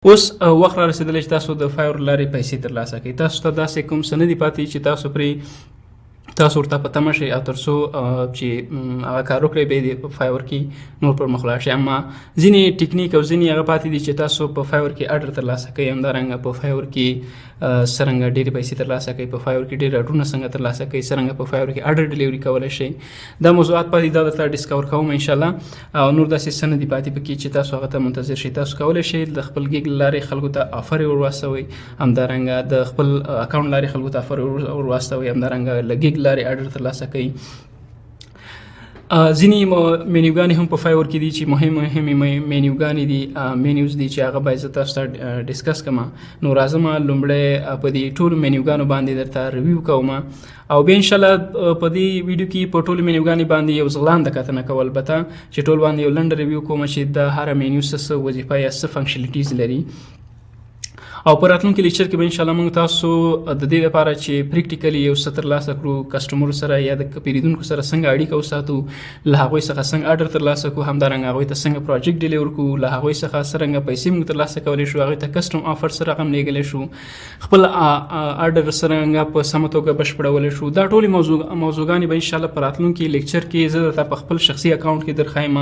اوس وخت را رسېدلی چې تاسو د فایور لارې پیسې ترلاسه کړئ. تاسو ته داسې کوم څه نه دي پاتې چې تاسو پرې تاسو ورته په تمه شئ او تر څو چې هغه کار وکړئ بیا یې په فایور کې نور پر مخ لاړ شئ. اما ځینې ټیکنیک او ځینې هغه پاتې دي چې تاسو په فایور کې اډر ترلاسه کوئ، همدارنګه په فایور کې څرنګه ډېرې پیسې ترلاسه کوئ، په فایور کې ډېر اډرونه څنګه ترلاسه کوئ، څرنګه په فایور کې اډر ډیلیوري کولی شئ. دا موضوعات پاتې دا درته ډسکور کوم انشاءالله، او نور داسې څه نه دي پاتې پکې چې تاسو هغه ته منتظر شئ. تاسو کولی شئ د خپل ګیګ له لارې خلکو ته افر ورواستوئ، همدارنګه د خپل اکاونټ لارې خلکو ته افر ورواستوئ، همدارنګه له ګیګ لارې اډر ترلاسه کوي. ځینې مینیوګانې هم په فایور کې دي چې مهمې مینیوګانې دي، مینیوز دي چې هغه باید زه تاسو ته ډسکس کړم. نو راځم لومړی په دې ټولو مینیوګانو باندې درته ریویو کوم او بیا انشاءالله په دې ویډیو کې په ټولو مینیوګانې باندې یو ځلانده کتنه کوو، البته چې ټول باندې یو لنډه ریویو کوم چې د هره مینیو څه وظیفه یا څه فنکشنلیټیز لري. او په راتلونکي لیکچر کې به انشاءالله موږ تاسو د دې لپاره چې پریکټیکلی یو څه ترلاسه کړو، کسټمرو سره یا د پیرودونکو سره څنګه اړیکه وساتو، له هغوی څخه څنګه اډر ترلاسه کړو، همدارنګه هغوی ته څنګه پروجیکټ ډیلیور کړو، له هغوی څخه څرنګه پیسې موږ ترلاسه کولی شو، هغوی ته کسټم آفر سره هم لیږلی شو، خپل اډر څرنګه په سمه توګه بشپړولی شو. دا ټولې موضوعګانې به انشاءالله په راتلونکي لیکچر کې زه درته په خپل شخصي اکاونټ کې درښایم،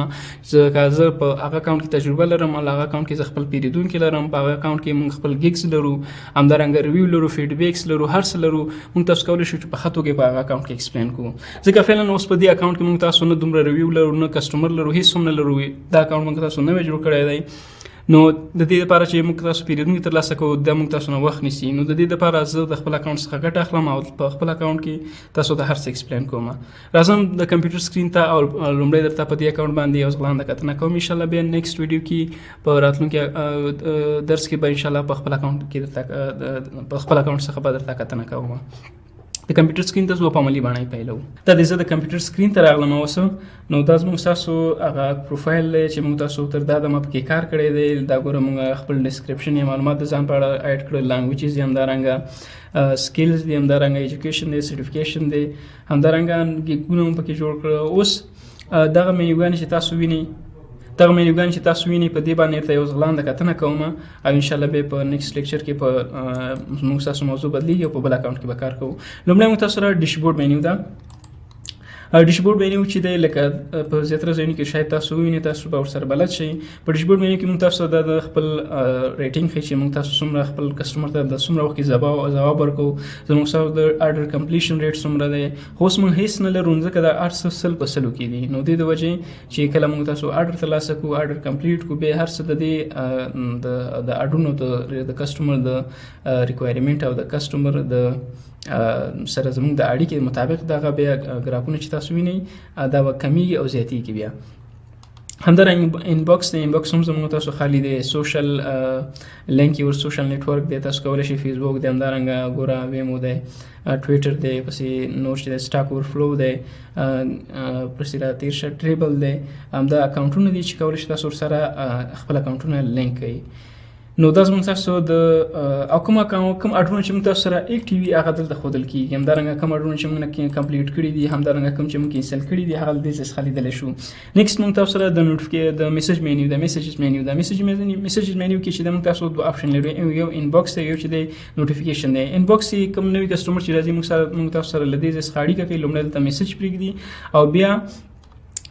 ځکه زه په هغه اکاونټ کې تجربه لرم، هغه اکاونټ کې زه خپل پیرودونکي لرم، په هغه اکاونټ کې موږ خپل ګیګز لرو، همدارنګه ریویو لرو، فیډبیکس لرو، هر څه لرو. موږ تاسو کولی شو چې په ښه توګه په هغه اکاونټ کې ایکسپلین کوو، ځکه فعلا اوس په دې اکاونټ کې موږ تاسو نه دومره ریویو لرو، نه کسټمر لرو، هیڅ هم نه لرو. دا اکاونټ موږ تاسو نوی جوړ کړی دی. نو د دې لپاره چې موږ تاسو پیرودونکي ترلاسه کوو دا موږ تاسو نه وخت نیسي. نو د دې لپاره زه د خپل اکاونټ څخه ګټه اخلم او په خپل اکاونټ کې تاسو ته هر څه ایکسپلین کوم. راځم د کمپیوټر سکرین ته او لومړی درته په دې اکاونټ باندې یو ځلانده کتنه کوم. انشاءالله بیا نیکسټ ویډیو کې په راتلونکي درس کې به انشاءالله په خپل اکاونټ کې درته په خپل اکاونټ څخه به درته کتنه کوم. د کمپیوټر سکرین ته زه په عملي بڼه پیلو. دا د زه د کمپیوټر سکرین ته راغلم اوس. نو دا زموږ ستاسو هغه پروفایل دی چې موږ تاسو تر دا دمه پکې کار کړی دی. دا ګوره موږ خپل ډسکرپشن یا معلومات د ځان په اړه ایډ کړل، لانګویجز یې همدارنګه سکیلز دي، همدارنګه ایجوکیشن دی، سرټیفیکیشن دی، همدارنګه ګیګونه هم پکې جوړ کړل. اوس دغه مینیوګانې چې تاسو وینئ په دې باندې ورته یو ځلانده کتنه کوم او انشاءالله بیا په نیکسټ لیکچر کې په موږ ستاسو موضوع بدلیږي او په بل اکاونټ کې به کار کوو. لومړی موږ تاسو سره ډیشبورډ مینیو ده. ډیشبورډ مینیو چې دی لکه په زیاتره ځایونو کې شاید تاسو ووینئ، تاسو به ورسره بلد شئ. په ډیشبورډ مینیو کې موږ تاسو ته د خپل ریټینګ ښیي چې موږ تاسو څومره خپل کسټمر ته د څومره وخت کې جواب ورکوو، زموږ ستاسو د اډر کمپلیشن ریټ څومره دی. خو اوس موږ هیڅ نه لرو ځکه دا 800 په 100 کې دي. نو د دې وجې چې کله موږ تاسو اډر ترلاسه کوو، اډر کمپلیټ کوو، بیا هر څه د دې د اډونو د کسټمر د ریکوایرمنټ او د کسټمر د سره زموږ د اړیکې مطابق دغه بیا ګرافونه چې تاسو وینئ دا به کمیږي او زیاتېږي. بیا همدارنګه انباکس دی. انباکس هم زموږ تاسو خالی دی. سوشل لینک یور سوشل نیټورک دی، تاسو کولی شئ فیسبوک دی، همدارنګه ګوره ویمو دی، ټویټر دی، پسې نور چې دی سټاک اورفلو دی، پسې راتیر شه ټریبل دی. همدا اکاونټونه دي چې کولی شئ تاسو ورسره خپل اکاونټونه لینک کړئ. نو دا زموږ تاسو د او کوم اډرونه چې موږ تاسو سره ایکټیو وي هغه دلته ښودل کېږي. همدارنګه کوم اډرونه چې موږ نه کمپلیټ کړي دي، همدارنګه کوم چې موږ کینسل کړي دي هغه دلته څخه لیدلی شو. نیکسټ موږ تاسو سره د میسج مینیو ده. میسیجز مینیو کې چې موږ تاسو دوه آپشن لرو، یو انباکس دی، یو چې دی نوټیفیکیشن دی. انباکس کوم نوی کسټمر چې راځي موږ تاسو سره له دې ځای څخه اړیکه کوي، لومړی دلته میسج پرېږدي او بیا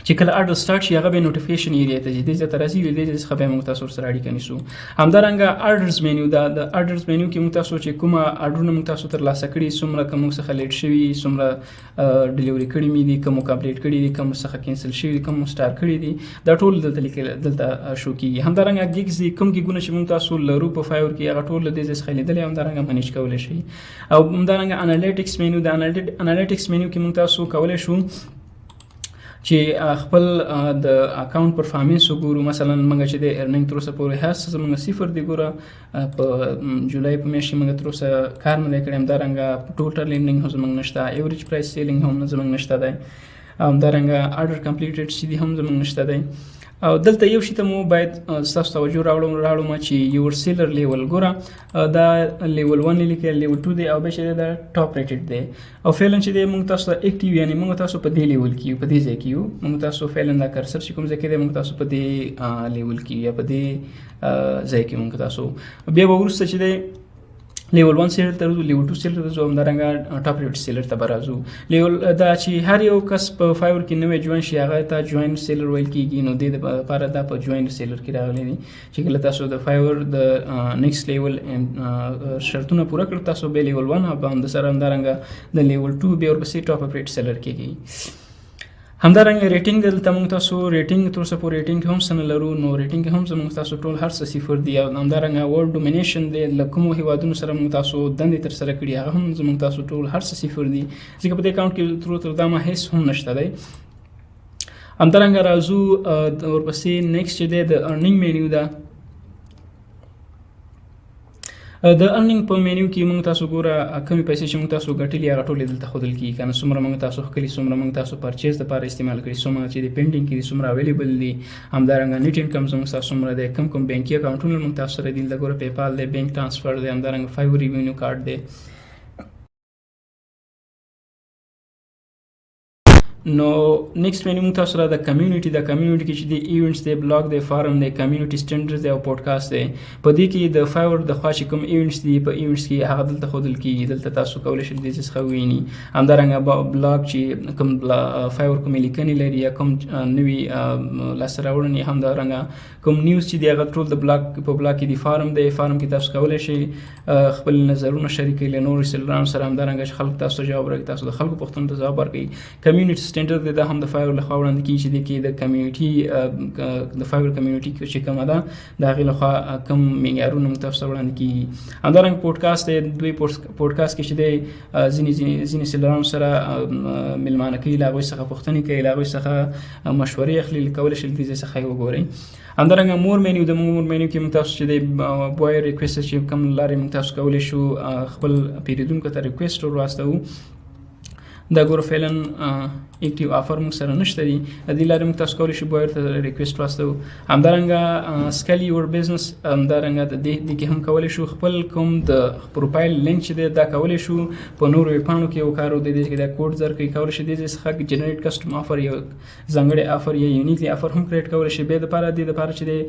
چې کله اډر سٹارټ شي هغه به نوټیفیکیشن ایریا ته ځي، دې ځای ته راځي، دې ځای څخه بیا موږ تاسو سره اړیکه نیسو. همدارنګه اډرز مینیو ده. د اډرز مینیو کې موږ تاسو چې کومه اډرونه موږ تاسو ترلاسه کړي، څومره کوم څخه لیټ شوي، څومره ډیلیوري کړي مې دي، کوم کمپلیټ کړي دي، کوم څخه کینسل شوي دي، کوم سٹار کړي دي، دا ټول دلته شو کېږي. همدارنګه ګیګز دي، کوم ګیګونه چې موږ تاسو لرو په فایور کې هغه ټول له دې ځای څخه لیدلی، همدارنګه منیج کولی شئ. او همدارنګه انالیټکس مینیو ده. انالیټکس مینیو کې موږ تاسو کولی شو چې خپل د اکاونټ پرفارمنس وګورو. مثلا موږ چې د ارننګ تر اوسه پورې هر څه زموږ 0 دی. ګوره په جولای په میاشت کې موږ تر اوسه کار نه دی کړی. همدارنګه ټوټل ارننګ هم زموږ نشته، ایوریج پرایس سیلینګ هم زموږ نشته دی، همدارنګه اډر کمپلیټډ چې دي هم زموږ نشته دی. او دلته یو شی ته مو باید ستاسو توجه راوړم چې یور سیلر لیول ګوره دا لیول 1 لیکل لیول 2 دی او به چې دا ټاپ ریټډ دی او فعلا چې دی موږ تاسو ته اکټیو یعنی موږ تاسو په دې لیول کې په دې ځای کې یو موږ تاسو فعلا دا کرسر چې کوم ځای کې دی موږ تاسو په دې لیول کې یا په دې ځای کې موږ تاسو بیا به وروسته چې دی لیول 1 سیلر ته راځو لیول 2 سیلر ته راځو همدارنګه ټاپ ریټ سیلر ته به راځو لیول دا چې هر یو کس په فایور کې نوی جوین شي هغه ته جوین سیلر ویل کېږي نو د دې لپاره دا په جوین سیلر کې راغلی دی چې کله تاسو د فایور د نیکسټ لیول شرطونه پوره کړئ تاسو به لیول 1 باندې سره همدارنګه د لیول 2 بیا ورپسې ټاپ ریټ سیلر کېږي همدارنګه ریټینګ دلته موږ تاسو ریټینګ تر اوسه پورې ریټینګ هم څه نه لرو نو ریټینګ هم زموږ تاسو ټول هر څه صفر دي او همدارنګه ورلډ ډومینیشن دی له کومو هیوادونو سره موږ تاسو دندې ترسره کړي هغه هم زموږ تاسو ټول هر څه صفر دي ځکه په دې اکاونټ کې تر دامه هیڅ هم نشته دی همدارنګه راځو ورپسې نیکسټ چې دی د ارنینګ مینیو ده د ارنینګ په مینیو کې موږ تاسو ګوره کمې پیسې چې موږ تاسو ګټلي هغه ټولې دلته ښودل کېږي که نه څومره موږ تاسو ښکلي څومره موږ تاسو پرچیز دپاره استعمال کړي څومره چې د پینډینګ کې دي څومره اویلیبل دي همدارنګه نیټ انکم زموږ تاسو څومره دی کوم بینکي اکاونټونه موږ تاسو سره دي دلته ګوره پیپال دی بینک ټرانسفر دی همدارنګه فایور ریوینیو کارډ دی نو نیکسټ مینیو موږ تاسو سره د کمیونټي کې چې د ایونټس دی بلاګ دی فارم دی کمیونټي سټینډرز دی او پودکاسټ دی په دې کې د فایور د خوا چې کوم ایونټس دي په ایونټس کې هغه دلته ښودل کېږي دلته تاسو کولی شئ د دې څخه وویني همدارنګه بلاګ چې کوم فایور کومې لیکنې لري یا کوم نوي لاسته راوړنې همدارنګه کوم نیوز چې دی هغه ټول د بلاګ په بلاګ کې دی فارم کې تاسو کولی شئ خپل نظرونه شریکوي له نورو سیلرانو سره همدارنګه چې خلک تاسو ته جواب راکړي تاسو د خلکو پوښتنو ته ځواب ورکړئ کمیونټي سټینډرډ دی دا هم د فایور لخوا وړاندې کېږي چې د کې د کمیونټي د فایور کمیونټي چې کومه ده د هغې لخوا کم معیارونه موږ تاسو ته وړاندې کېږي همدارنګه پودکاسټ دی دوی پودکاسټ کې چې دی ځینې سیلرانو سره میلمانه کوي له هغوی څخه پوښتنې کوي له هغوی څخه مشورې اخلي کولی شئ د دې څخه یې وګورئ همدارنګه مور مینیو د مور مینیو کې موږ تاسو چې دی بوای ریکویسټ چې کوم لارې موږ تاسو کولی شو خپل پیرودونکو ته ریکویسټ ور واستوو دا ګوره فعلا اکټیو آفر موږ سره نشته دي د دې لارې موږ تاسو کولی شو بویر ته ریکویسټ واستوو همدارنګه سکیل یور بزنس همدارنګه د دې کې هم کولی شو خپل کوم د پروفایل لینک چې دی دا کولی شو په نورو ویبپاڼو کې وکارو د دې کې دا کوډ درکوي کولی شي د دې څخه جنریټ کسټم آفر یو ځانګړی آفر یا یونیکلی آفر هم کریټ کولی شي بیا د دپاره چې دی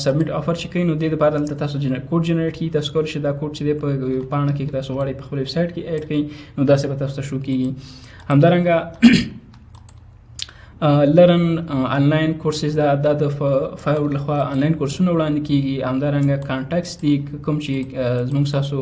سبمیټ آفر چې کوي نو دې دپاره دلته تاسو کوډ جنریټ کړي تاسو کولی شئ دا کوډ چې دی په ویبپاڼه کې تاسو غواړئ په خپل ویبسایټ کې ایډ کړئ نو داسې به تاسو ته شو کېږي همدارنګه لرن آنلاین کورسز دا د فایور لخوا آنلاین کورسونه وړاندې کېږي همدارنګه کانټیکټس دي کوم چې زموږ تاسو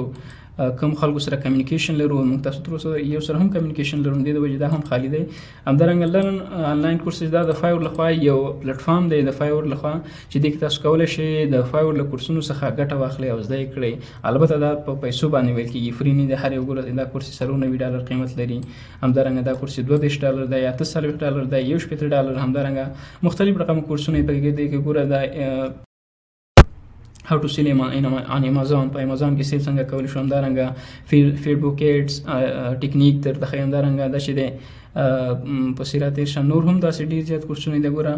کوم خلکو سره کمیونیکیشن لرو موږ تاسو تر اوسه یو سره هم کمیونیکیشن لرو د دې وجې دا هم خالي دی همدارنګه لرن آنلاین کورسز دا د فایور لخوا یو پلیټفارم دی د فایور لخوا چې دې کې تاسو کولی شئ د فایور له کورسونو څخه ګټه واخلئ او زده یې کړئ البته دا په پیسو باندې ویل کېږي فری نه دی هر یو ګوره دا کورس $90 قیمت لري همدارنګه دا کورس $32 دی یا $40 دی یو $60 همدارنګه مختلف رقم کورسونه یې پکې دي کې ګوره دا how to sell on Amazon په Amazon کې سیل څنګه کولی شو همدارنګه فیسبوک ایډز ټیکنیک تر دغه همدارنګه دا چې دی په سیرا تېر شه نور هم داسې ډېر زیات کورسونه دی ګوره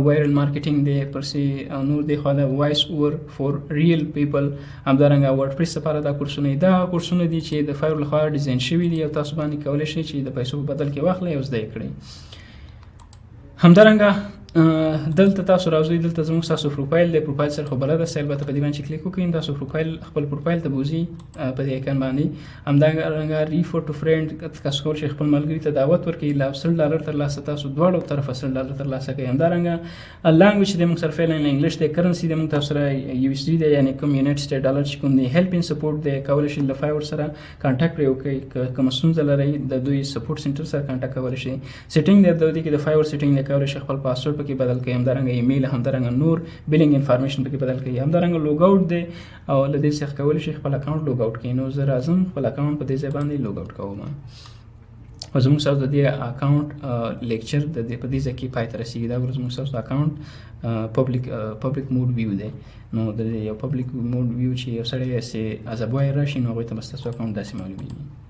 وایرل مارکیټینګ دی پرسې نور دی خوا دا وایس اوور فور ریل پیپل همدارنګه ورډپریس لپاره دا کورسونه دا کورسونه دي چې د فایور لخوا ډیزاین شوي دي او تاسو باندې کولی شئ چې د پیسو په بدل کې واخلئ او زده یې کړئ همدارنګه دلته تاسو راځئ دلته زموږ تاسو پروفایل دی پروفایل سره خو بلده سه البته په دې باندې چې کلیک وکړئ تاسو خپل پروفایل ته بوځي په دې ایکن باندې همدارنګه ریفر ټو فرینډ تاسو کولی شئ خپل ملګري ته دعوت ورکړئ له $10 ترلاسه تاسو دواړو طرفه $10 ترلاسه کوئ همدارنګه لانګویج دی موږ سره فعلا انګلیش دی کرنسي دی موږ تاسو سره USD دی یعنی کوم یونایټډ سټیټ ډالر چې کوم دی هیلپ ان سپورټ دی کولی شئ له فایور سره کانټیکټ وکړئ کومه ستونزه لرئ د دوی سپورټ سنټر سره کانټیکټ کولی شئ سیټینګ دی د دې کې د فایور سیټینګ دی کولی شئ خپل پاسورډ پکې بدل کړئ همدارنګه ایمیل همدارنګه نور بیلینګ انفارمیشن پکې بدل کړئ همدارنګه لوګ آوټ دی او له دې څخه کولی شئ خپل اکاونټ لوګ آوټ کړئ نو زه راځم خپل اکاونټ په دې ځای باندې لوګ آوټ کوم او زموږ سره د دې اکاونټ لیکچر د دې په دې ځای کې پای ته رسیږي دا زموږ سره اکاونټ پبلک موډ ویو دی نو د یو پبلک موډ ویو چې یو سړی ایز ا بوای راشي نو هغوی ته به ستاسو اکاونټ داسې معلومیږي